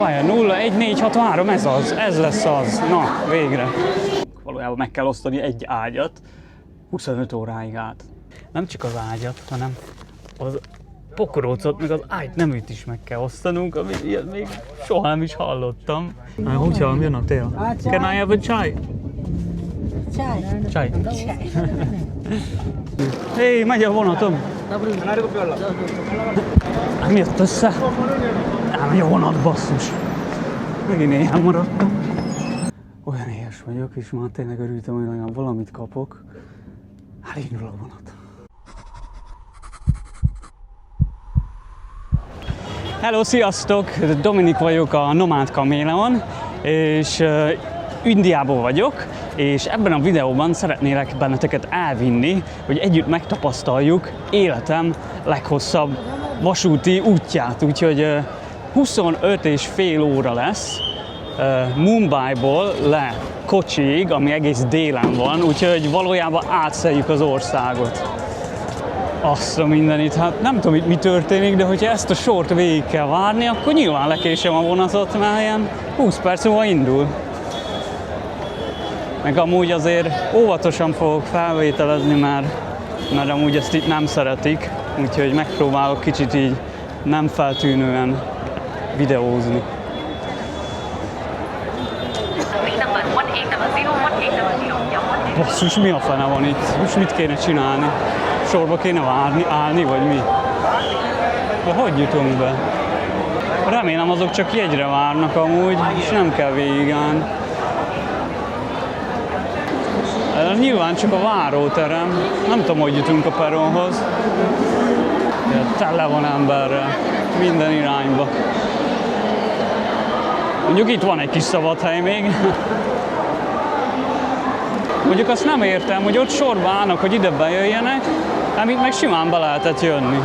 Várjál, 01463, ez lesz az. Na, végre. Valójában meg kell osztani egy ágyat 25 óráig át. Nem csak az ágyat, hanem az pokrócot, meg az ágy neműt is meg kell osztanunk, amit ilyet még soha nem is hallottam. Hogy hallom, jön a tél? Can I have a chai? Chai. Hé, megy a vonatom. Nem jött össze. Megy a vonat, basszus. Megint éhen maradtam. Olyan éhes vagyok, és már tényleg örültem, hogy olyan valamit kapok. Elindul a vonat. Hello, sziasztok! Dominik vagyok a Nomád Kaméleon, és Indiából vagyok, és ebben a videóban szeretnélek benneteket elvinni, hogy együtt megtapasztaljuk életem leghosszabb vasúti útját. Úgyhogy 25,5 óra lesz Mumbaiból le Kocsiig, ami egész délen van, úgyhogy valójában átszeljük az országot. Azt a mindenit, hát nem tudom, mi történik, de hogyha ezt a sort végig kell várni, akkor nyilván lekésem a vonatot, mert ilyen 20 perc múlva indul. Meg amúgy azért óvatosan fogok felvételezni, mert amúgy ezt itt nem szeretik, úgyhogy megpróbálok kicsit így nem feltűnően videózni. Basszus, mi a fene van itt? Most mit kéne csinálni? Sorba kéne várni, állni, vagy mi? De hogy jutunk be? Remélem azok csak jegyre várnak amúgy, és nem kell végigállni. Nyilván csak a váróterem. Nem tudom, hogy jutunk a peronhoz. Tele van emberrel, minden irányba. Mondjuk itt van egy kis szabad hely még. Mondjuk azt nem értem, hogy ott sorba állnak, hogy ide bejöjjenek, ám itt meg simán be lehetett jönni.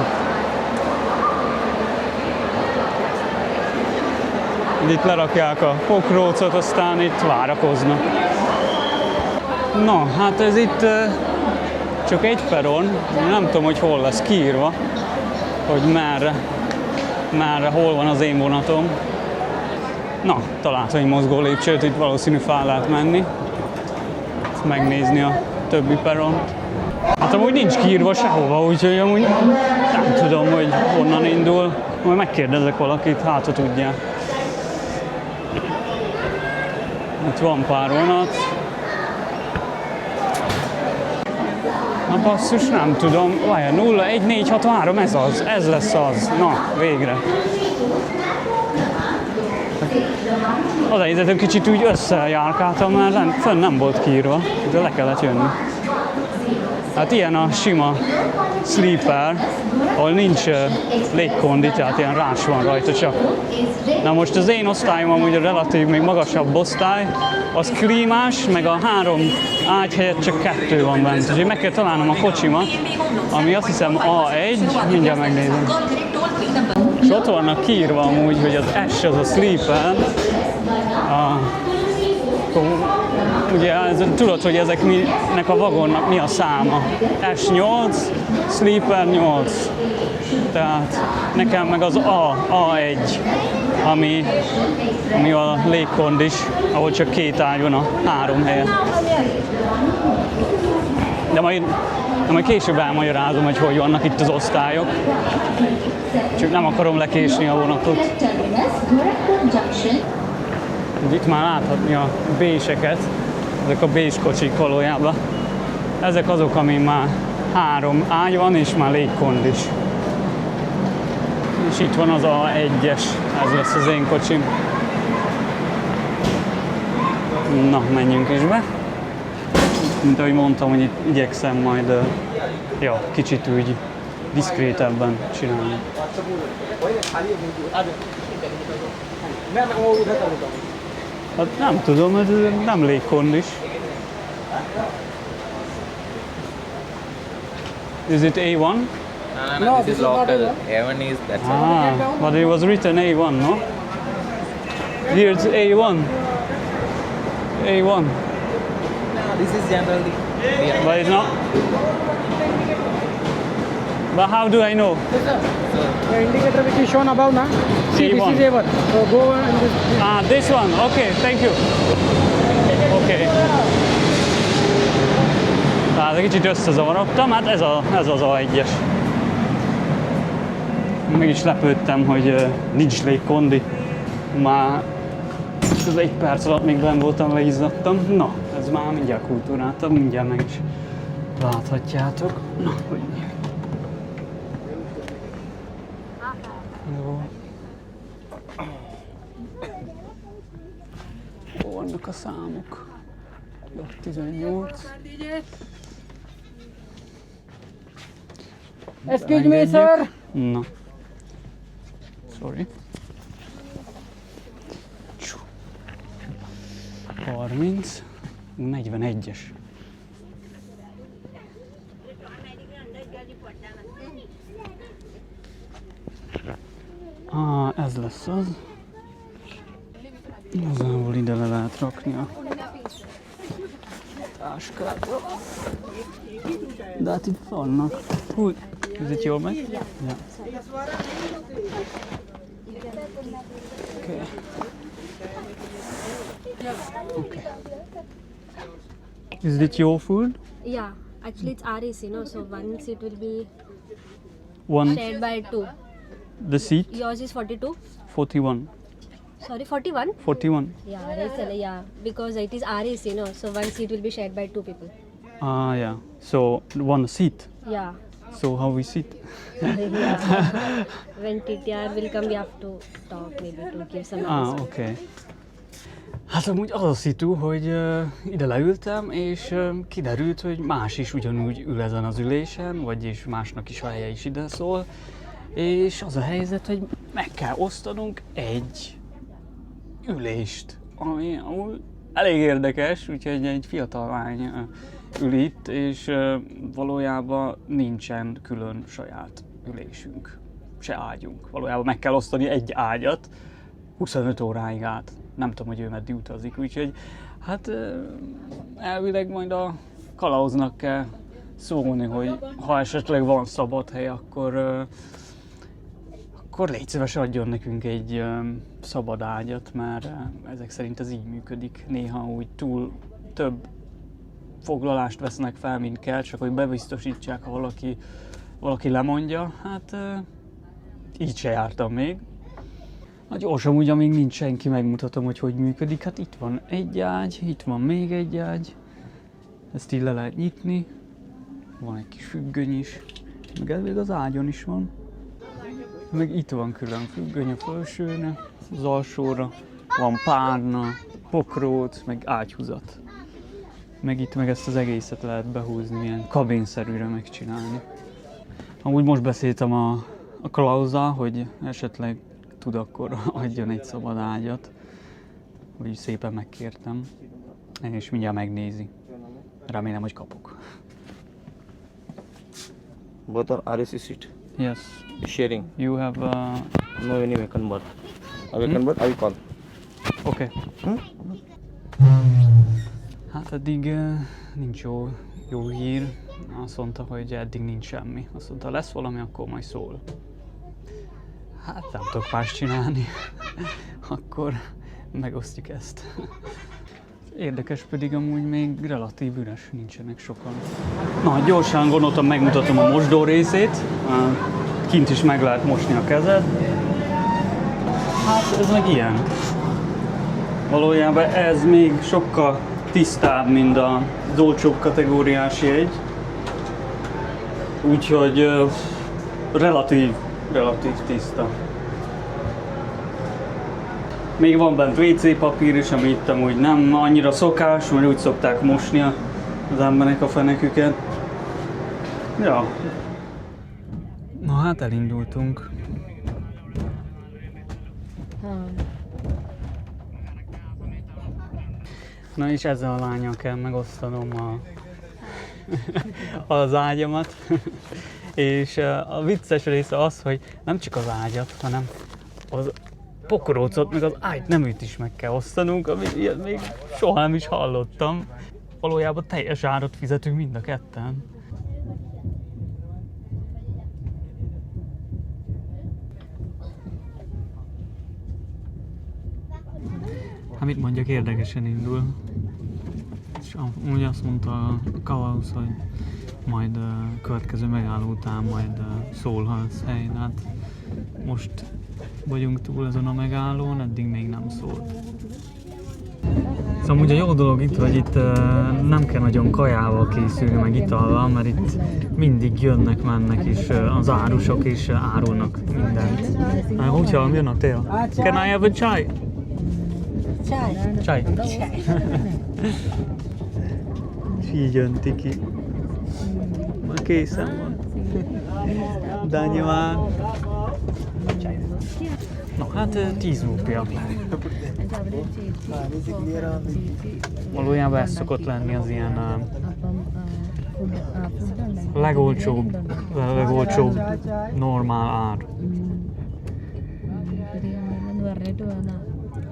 Itt lerakják a pokrócot, aztán itt várakoznak. Na, hát ez itt csak egy peron, nem tudom, hogy hol lesz kiírva, hogy merre, hol van az én vonatom. Na, találtam egy mozgó lépcsőt, itt valószínű fel lehet menni. Megnézni a többi peront. Hát amúgy nincs kiírva sehova, úgyhogy amúgy nem tudom, hogy honnan indul. Majd megkérdezek valakit, hát ha tudják. Itt van pár vonat. Na basszus, nem tudom. Várjál, 01463, ez lesz az. Na, végre. Az a helyzet, hogy kicsit úgy összejárkáltam, mert fönn nem volt kiírva, de le kellett jönni. Hát ilyen a sima sleeper, ahol nincs légkondi, tehát ilyen rás van rajta csak. Na most az én osztályom amúgy a relatív még magasabb osztály, az klímás, meg a 3 ágy helyett csak 2 van bent. Úgyhogy meg kell találnom a kocsimat, ami azt hiszem A1, mindjárt megnézem. És ott vannak kiírva amúgy, hogy az S az a sleeper. Ugye tudod, hogy ezeknek a vagonnak mi a száma. S8, sleeper 8. Tehát nekem meg az A1, ami a légkondis, ahol csak 2 ágy van a 3 helyen. De majd később elmagyarázom, hogy vannak itt az osztályok. Csak nem akarom lekésni a vonatot. Itt már láthatni a B-seket, ezek a B-s kocsik valójában. Ezek azok, amin már 3 ágy van, és már légkondis. És itt van az A1-es, ez lesz az én kocsim. Na, menjünk is be. Mint ahogy mondtam, hogy itt igyekszem majd kicsit úgy diszkrétebben csinálni. Hát nem tudom, ez nem légkondis. Is it A1? No, this is local. A1 is that's all. But it was written A1, no? Here it's A1. A1. This is generally. Yeah. But it's not. But how do I know? The indicator which is shown above now. See, this is A1. So go and this. This one. Okay, thank you. Okay. Tehát egy kicsit összezavarodtam, hát ez az A1-es. Meg is lepődtem, hogy nincs légkondi. Már az 1 perc alatt még benn voltam, leizzadtam. Na, ez már mindjárt kultúráltabb, mindjárt meg is láthatjátok. Na, hogy mi. Jó. Hol vannak a számok? 18. Excuse me, sir. Na. Sorry. 30. 41-es. Ez lesz az. Igazából ide le lehet rakni a táskát. De hát itt vannak. Is it your mic? Yeah. Okay. Okay. Is it your food? Yeah, actually it's RAC, no? So one seat will be One, shared by 2. the seat? Yours is 42? 41. Sorry, 41? 41. Yeah, yeah, because it is RAC, no? So one seat will be shared by 2 people. Yeah. So, one seat. Yeah. So, how we sit? Yeah. When TTR will come, we have to talk maybe to give some answer. Okay. Hát amúgy az a szitu, hogy ide leültem, és kiderült, hogy más is ugyanúgy ül ezen az ülésen, vagyis másnak is a helye is ide szól. És az a helyzet, hogy meg kell osztanunk egy ülést, ami amúgy elég érdekes, úgyhogy egy fiatal lány ül itt, és valójában nincsen külön saját ülésünk, se ágyunk. Valójában meg kell osztani egy ágyat 25 óráig át. Nem tudom, hogy ő meddig utazik, úgyhogy hát elvileg majd a kalauznak kell szólni, hogy ha esetleg van szabad hely, akkor légy szíves adjon nekünk egy szabad ágyat, mert ezek szerint ez így működik. Néha úgy túl több foglalást vesznek fel, mint kell, csak hogy bebiztosítsák, ha valaki lemondja. Hát így se jártam még. Na gyorsan, úgy, amíg nincs senki, megmutatom, hogy működik. Hát itt van egy ágy, itt van még egy ágy. Ezt így le lehet nyitni. Van egy kis függöny is. Meg elvég az ágyon is van. Meg itt van külön függöny a felsőre, az alsóra. Van párna, pokróc, meg ágyhúzat. Meg itt meg ezt az egészet lehet behúzni, ilyen kabinszerűre megcsinálni. Amúgy most beszéltem a Klauzzal, hogy esetleg tud, akkor adjon egy szabad ágyat. Úgy szépen megkértem. És mindjárt megnézi. Remélem, hogy kapok. Both are RAC seat. Yes. Sharing. You have No any vacant berth. A vacant berth, I will call. Okay. Hát eddig nincs jó hír. Azt mondta, hogy eddig nincs semmi. Azt mondta, lesz valami, akkor majd szól. Hát nem tudok más csinálni. Akkor megosztjuk ezt. Érdekes pedig amúgy még relatív üres, nincsenek sokan. Na, gyorsan gondoltam, megmutatom a mosdó részét. Kint is meg lehet mosni a kezed. Hát ez meg ilyen. Valójában ez még sokkal tisztább, mint az olcsóbb kategóriás jegy. Úgyhogy relatív tiszta. Még van bent WC papír is, ami itt amúgy nem annyira szokás, mert úgy szokták mosni az emberek a feneküket. Ja. Na hát elindultunk. Na és ezzel a lánnyal kell megosztanom az ágyamat. És a vicces része az, hogy nem csak az ágyat, hanem az pokrócot, meg az ágyneműt is meg kell osztanunk, amit ilyet még soha nem is hallottam. Valójában teljes árat fizetünk mind a ketten. Hát mit mondjak, érdekesen indul. És úgy azt mondta a Kavaus, hogy majd következő megálló után majd szólhatsz hely. Hát most vagyunk túl ezen a megállón, eddig még nem szól. Szóval ugye jó dolog itt, hogy itt nem kell nagyon kajával készülni, meg itallal, mert itt mindig jönnek, mennek, és az árusok is árulnak mindent. Hogyha jön a tél? Can I have a chai? Chai. És így jönti ki. Már készen van. Dányiván. No, hát 10 rúpia. Valójában ez szokott lenni az ilyen legolcsóbb normál ár.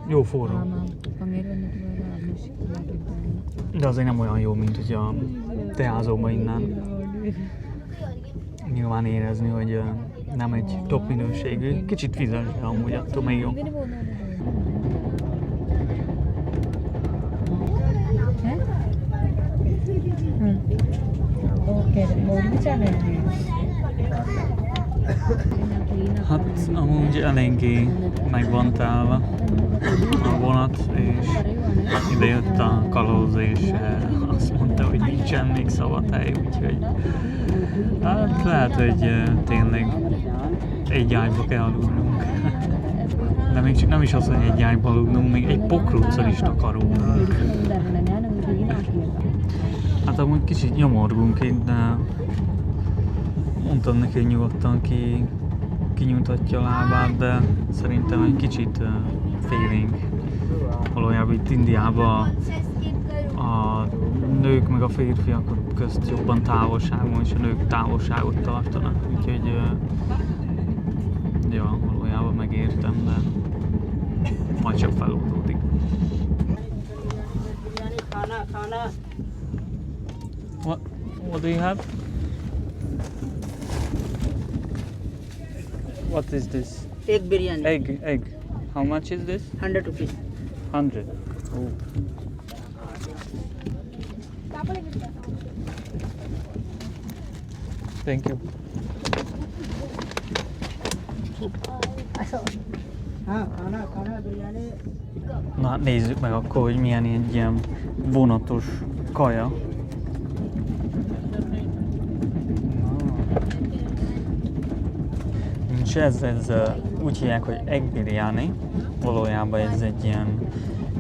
Jó forró. De azért nem olyan jó, mint hogy a teázóban innen. Nyilván érezni, hogy nem egy top minőségű, kicsit vizes, de amúgy attól még jó. Hát amúgy eléggé meg van telve a vonat, és ide jött a kalóz, és azt mondta, hogy nincsen még szabad hely, úgyhogy hát lehet, hogy tényleg egy ágyba kell aludnunk. De még csak nem is az, hogy egy ágyba aludnunk, még egy pokróccal is takarunk. Hát amúgy kicsit nyomorgunk itt, de mondtam neki, hogy nyugodtan kinyújtatja a lábát, de szerintem egy kicsit félénk. Valójában itt Indiában a nők meg a férfiak közt jobban távolság van, és a nők távolságot tartanak. Úgyhogy ja, valójában megértem, de majd csak feloldódik. What do you have? What is this? Egg biryani. Egg. How much is this? 100 rupees. 100. Oh. Thank you. Khana biryani. Na hát nézzük meg akkor, hogy milyen egy ilyen vonatos kaja. És ez úgy hívják, hogy egg biryani. Valójában ez egy ilyen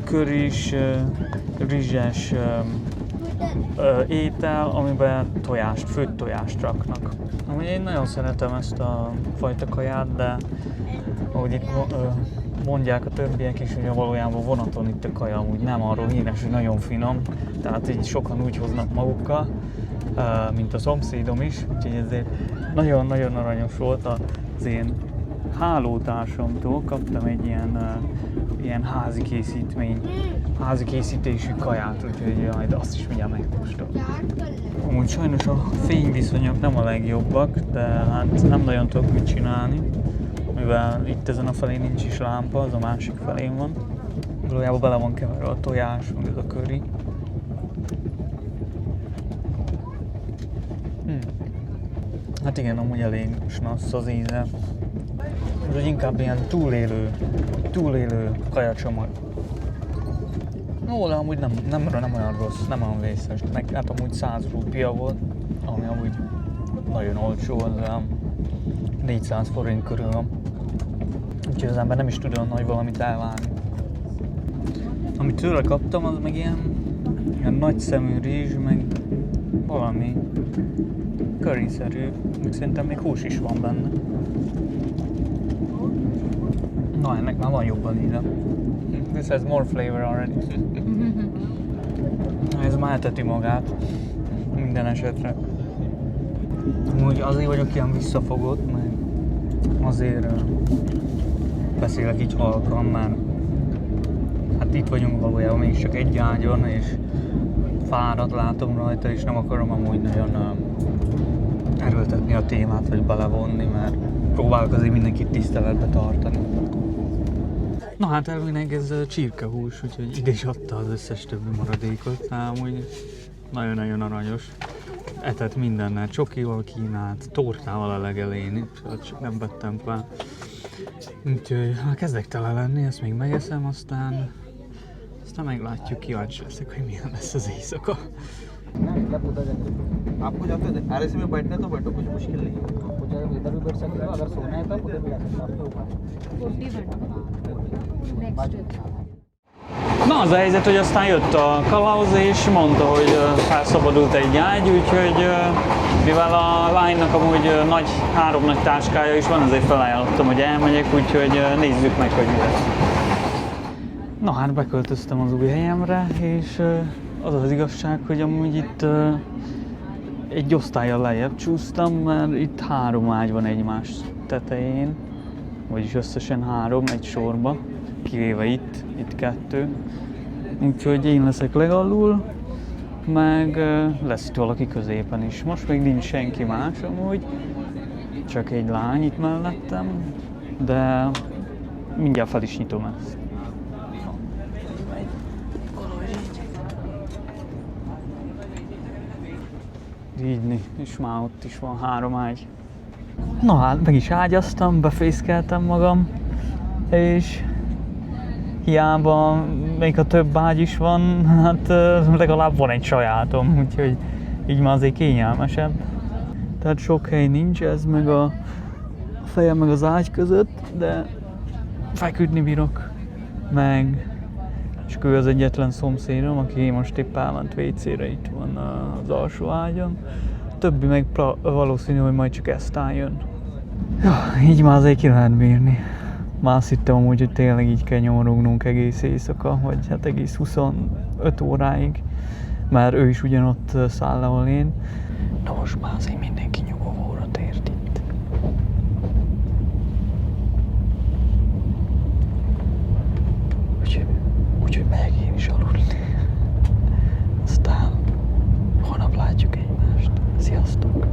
köris, rizses étel, amiben tojást, főtt tojást raknak. Amúgy én nagyon szeretem ezt a fajta kaját, de ahogy itt mondják a többiek is, hogy valójában vonaton itt a kaja amúgy nem arról híres, hogy nagyon finom, tehát így sokan úgy hoznak magukkal, mint a szomszédom is, úgyhogy ezért nagyon-nagyon aranyos volt az én hálótársamtól, kaptam egy ilyen házi készítésű kaját, úgyhogy majd azt is mindjárt megkóstolom. Amúgy sajnos a fényviszonyok nem a legjobbak, de hát nem nagyon tudok mit csinálni, mivel itt ezen a felén nincs is lámpa, az a másik felén van. Valójában bele van keverve a tojás, meg ez a curry. Hát igen, amúgy elég snassz az íze. Ez inkább ilyen túlélő kajacsomag. Jó, de amúgy nem olyan rossz, nem olyan vészes. Meg hát amúgy 100 rúpia volt, ami amúgy nagyon olcsó, az olyan 400 forint körül van. Úgyhogy az ember nem is tud olyan nagy valamit elvárni. Amit tőle kaptam, az meg ilyen nagy szemű rizs, meg valami curryszerű, szerintem még hús is van benne. Na, ennek már van jobban íze. This has more flavor already. Ez már eteti magát, minden esetre. Amúgy azért vagyok ilyen visszafogott, mert azért beszélek így halkan, mert hát itt vagyunk valójában mégis csak egy ágyon, és fáradt látom rajta, és nem akarom amúgy nagyon erőltetni a témát, vagy belevonni, mert próbálok azért mindenkit tiszteletbe tartani. Na hát elvileg ez csirkehús, úgyhogy ide is adta az összes többi maradékot, amúgy nagyon-nagyon aranyos. Etett mindennel, csokival kínált, tortával a legelén, csak nem vettem be. Úgyhogy kezdek tele lenni, ezt még megeszem, aztán meglátjuk, kíváncsi leszek, hogy milyen lesz az éjszaka. आपको जब तक RSC में बैठना तो बैठो कुछ मुश्किल नहीं आपको चाहे इधर भी बैठ सकते हो, अगर सोना है तो उधर भी जा सकते हो, आपके ऊपर। Na az a helyzet, hogy aztán jött a kalauz és mondta, hogy felszabadult egy ágy, úgyhogy mivel a lánynak amúgy három nagy táskája is van, ezért felajánlottam, hogy elmegyek, úgyhogy nézzük meg, hogy mi lesz. Na hát beköltöztem az új helyemre, és az az igazság, hogy amúgy itt egy osztállyal lejjebb csúsztam, mert itt 3 ágy van egymás tetején, vagyis összesen 3 egy sorba, kivéve itt 2. Úgyhogy én leszek legalul, meg lesz itt valaki középen is. Most még nincs senki más amúgy, csak egy lány itt mellettem, de mindjárt fel is nyitom ezt. Így, és már ott is van 3 ágy. Na hát, meg is ágyaztam, befészkeltem magam, és hiába még ha több ágy is van, hát legalább van egy sajátom, úgyhogy így már azért kényelmesebb. Tehát sok hely nincs, ez meg a fejem meg az ágy között, de feküdni bírok, meg csak ő az egyetlen szomszédom, aki most épp elment WC-re, itt van az alsó ágyon. A többi meg valószínű, hogy majd csak ezt jön. Ja, így már azért ki lehet bírni. Már azt hittem amúgy, hogy tényleg így kell nyomorognunk egész éjszaka, vagy hát egész 25 óráig, mert ő is ugyanott száll, ahol én. Na most már azért mindenki nyugovóra tért itt. Úgyhogy megyek én is aludni. Aztán holnap látjuk egymást. Sziasztok!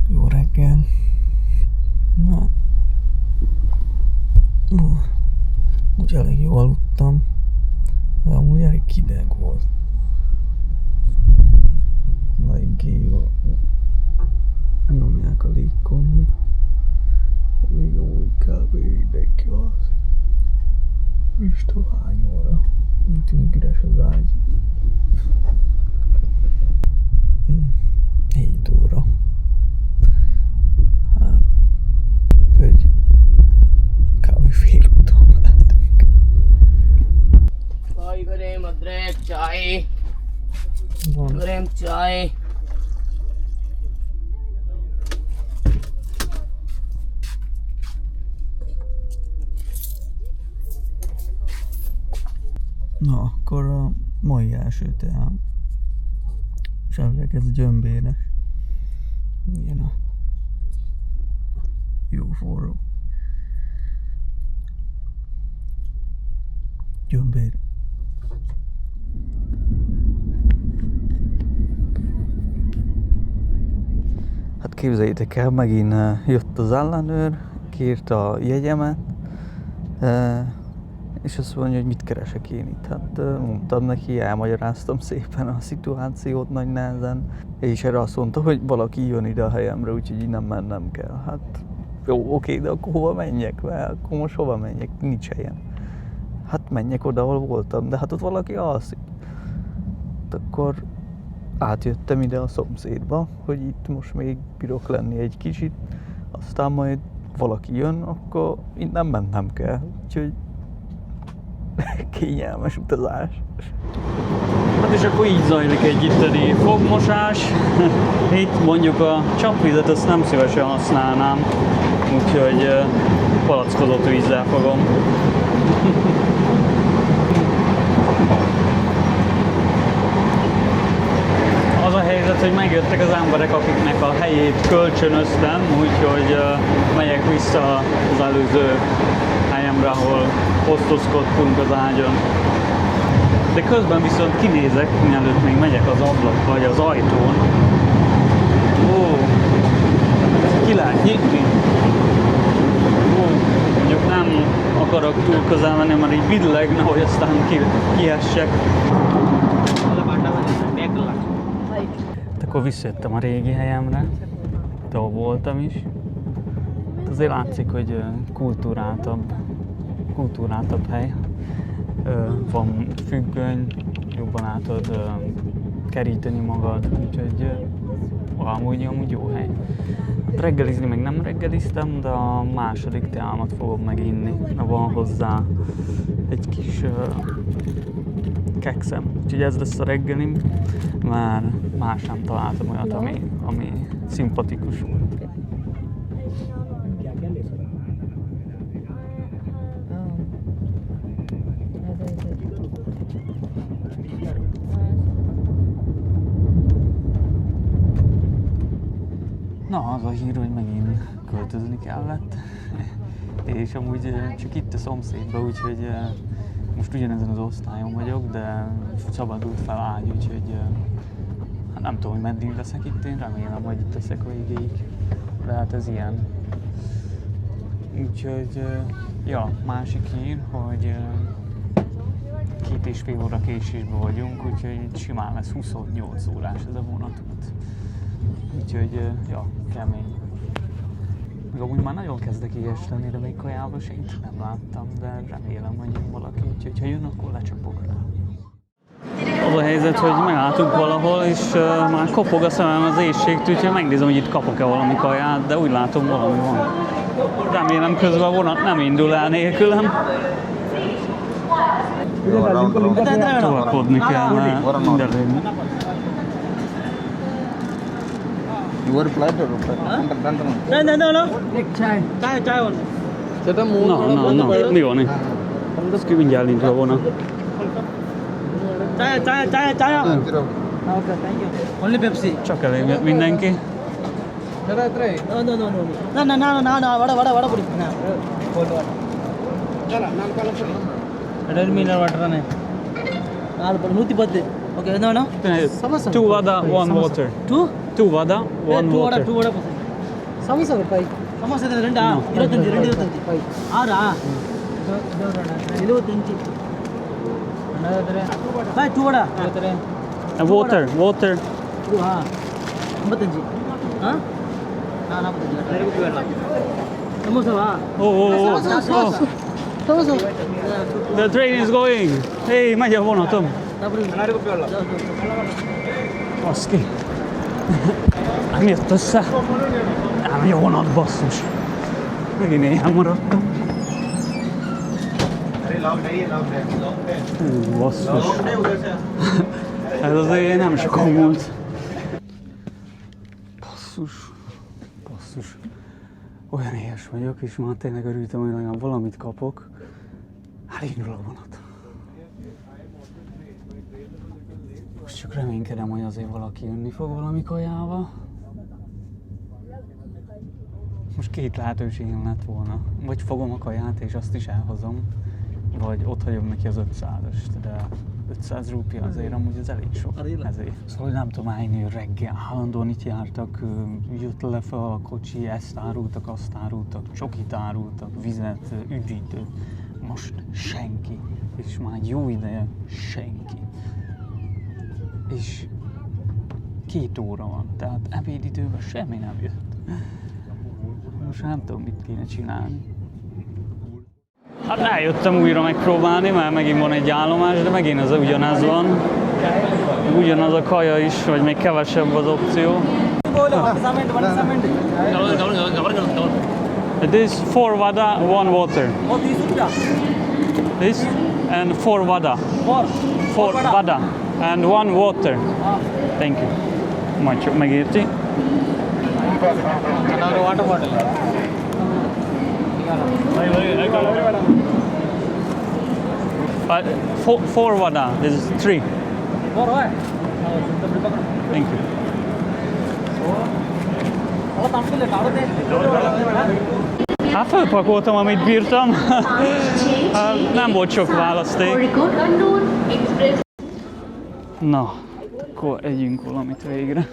Jó reggel! Na, úgy elég jól aludtam, de amúgy elég hideg volt. Eléggé jól nyomják a légkombit. Még amúgy kb. Mindenki az. És hány óra. Úgy tűnik üres az ágy. 7 óra. Hát, hogy kb. fél úton lehetünk. भाई गरे मद्रे चाय Van. गरम चाय Na, akkor a mai első teám. És elvileg ez gyömbéres. Milyen a jó forró. Gyömbér. Hát képzeljétek el, megint jött az ellenőr, kiírta a jegyemet, és azt mondja, hogy mit keresek én itt. Hát mondtam neki, elmagyaráztam szépen a szituációt nagy nehezen, és erre azt mondta, hogy valaki jön ide a helyemre, úgyhogy innen mennem kell. Hát jó, oké, de akkor hova menjek? Mert akkor most hova menjek? Nincs helyen. Hát menjek oda, ahol voltam, de hát ott valaki alszik. Hát akkor átjöttem ide a szomszédba, hogy itt most még bírok lenni egy kicsit, aztán majd valaki jön, akkor innen mennem kell. Úgyhogy kényelmes utazás. Hát és akkor így zajlik egy itteni fogmosás. Itt mondjuk a csapvizet azt nem szívesen használnám, úgyhogy palackozott vízzel fogom. Az a helyzet, hogy megjöttek az emberek, akiknek a helyét kölcsönöztem, úgyhogy megyek vissza az előző helyemre, ahol osztozkodtunk az ágyon. De közben viszont kinézek, mielőtt még megyek az ablak vagy az ajtón. Ó, ki lehet nyitni. akarok túl közel menni, mert így billeg, nehogy aztán kiessek. Akkor visszajöttem a régi helyemre, de ahol voltam is. Azért látszik, hogy kultúráltabb hely. Van függöny, jobban át tudod keríteni magad, úgyhogy amúgy jó hely. Reggelizni még nem reggeliztem, de a második teámat fogom meginni. Van hozzá egy kis kekszem, úgyhogy ez lesz a reggelim, már más nem találtam olyat, ami szimpatikus. Na, az a hír, hogy megint költözni kellett, és amúgy csak itt a szomszédban, úgyhogy most ugyanezen az osztályon vagyok, de szabadult fel ágy, úgyhogy hát nem tudom, hogy meddig leszek itt, én remélem, hogy itt leszek végéig, de hát ez ilyen. Úgyhogy, ja, másik hír, hogy 2,5 óra késésben vagyunk, úgyhogy simán lesz 28 órás ez a vonatút. Úgyhogy, ja, kemény. Meg amúgy már nagyon kezdek ilyes lenni, de még kajában senkit nem láttam, de remélem, hogy jön valaki, úgyhogy ha jön, akkor lecsapok rá. Az a helyzet, hogy megálltunk valahol, és már kopog a szemem az éjségtől, úgyhogy megnézem, hogy itt kapok-e valami kaját, de úgy látom, valami van. Remélem közben a vonat nem indul el nélkülem. Tolakodni kell, mert mindenlőni. Your flight or No. Chai one. Na, mi van itt? Ez ki mindjárt indul a vonat. Chai. Okay, thank you. Only Pepsi. Csak elég mindenki. No. Vada pudi. Cold water. Red mineral water ne. 110. Okay, no. Two vada, one water. Two vada, one water. Two vada. Samosa pai. Samosa renda 25 6 25 pai two vada. And water. Ha 55 ha 45 samosa va. Oh. Samosa. The train is going. Hey, megy a vonatom. Baszki. Nem jött össze. Nem jó vonat, basszus. Megint én elmaradtam. Basszus. Ez azért nem sokan múlt. Basszus. Olyan éhes vagyok, és már tényleg örültem, hogy legalább valamit kapok. Elindul a vonat. Most csak reménykedem, hogy azért valaki jönni fog valami kajával. Most két lehetőségem lett volna. Vagy fogom a kaját és azt is elhozom, vagy ott hagyom neki az 500-ast, de 500 rúpia azért amúgy az elég sok. Ezért. Szóval nem tudom állni, hogy reggel állandóan itt jártak, jött le fel a kocsi, ezt árultak, azt árultak, csokit árultak, vizet, üdítőt. Most senki, és már jó ideje senki. És 2 óra van, tehát ebédidőben semmi nem jött. Most nem tudom, mit kéne csinálni. Hát eljöttem újra megpróbálni, mert megint van egy állomás, de megint ez ugyanez van. Ugyanaz a kaja is, vagy még kevesebb az opció. This 4 vada, 1 water. This and 4 vada. 4 vada and 1 water. Thank you. Majd csak megérti. Water bottle. 4 vada, this is 3. Thank you. Hát felpakoltam, amit bírtam. Nem volt sok választék. Na, akkor együnk valamit végre.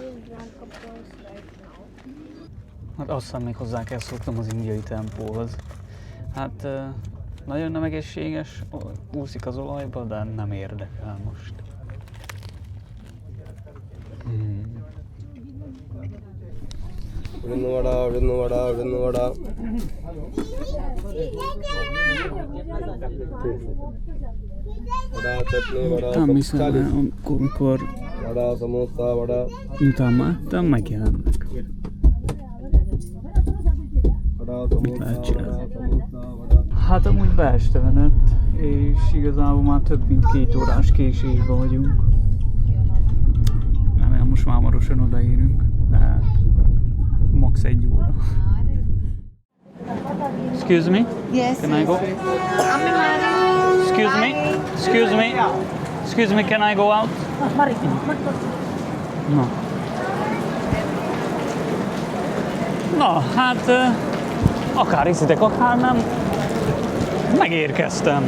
Hát aztán még hozzá kell szoktam az indiai tempóhoz. Hát Nagyon nem egészséges, úszik az olajba, de nem érdekel most. Udannu vada. Vada chutney, vada Nem hiszem, amikor vada samosa, vada. miután már ettem, megjelennek. Mit lehet csinálni? Hát amúgy beeste venett, és igazából már több mint 2 órás késésben vagyunk. Remélem most már hamarosan odaérünk, de max. 1 óra. Excuse me? Yes. Can I go? Excuse me? Excuse me? Excuse me, can I go out? No. Na, hát akár hiszitek, akár nem, megérkeztem.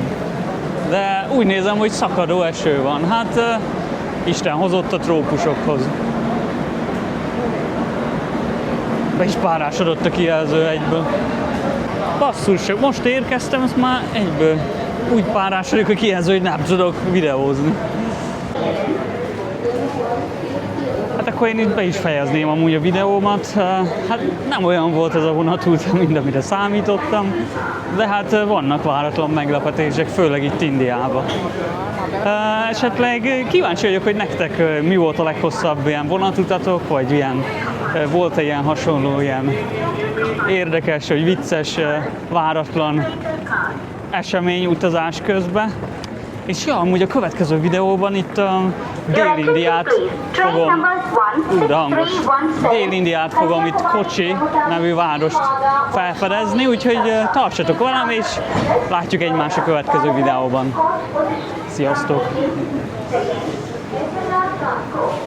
De úgy nézem, hogy szakadó eső van. Hát Isten hozott a trópusokhoz. Be is párásodott a kijelző egyből. Basszus, most érkeztem, azt már egyből úgy párásodik a kijelző, hogy nem tudok videózni. Hát akkor én itt be is fejezném amúgy a videómat. Hát nem olyan volt ez a vonatút, mint amire számítottam, de hát vannak váratlan meglepetések, főleg itt Indiában. Esetleg kíváncsi vagyok, hogy nektek mi volt a leghosszabb ilyen vonatutatok, vagy ilyen, volt-e ilyen hasonló, ilyen érdekes, vagy vicces, váratlan esemény utazás közben. És ja, amúgy a következő videóban itt a Dél-Indiát fogom, de hangos, Dél-Indiát fogom itt Kocsi nevű várost felfedezni, úgyhogy tartsatok velem, és látjuk egymást a következő videóban. Sziasztok!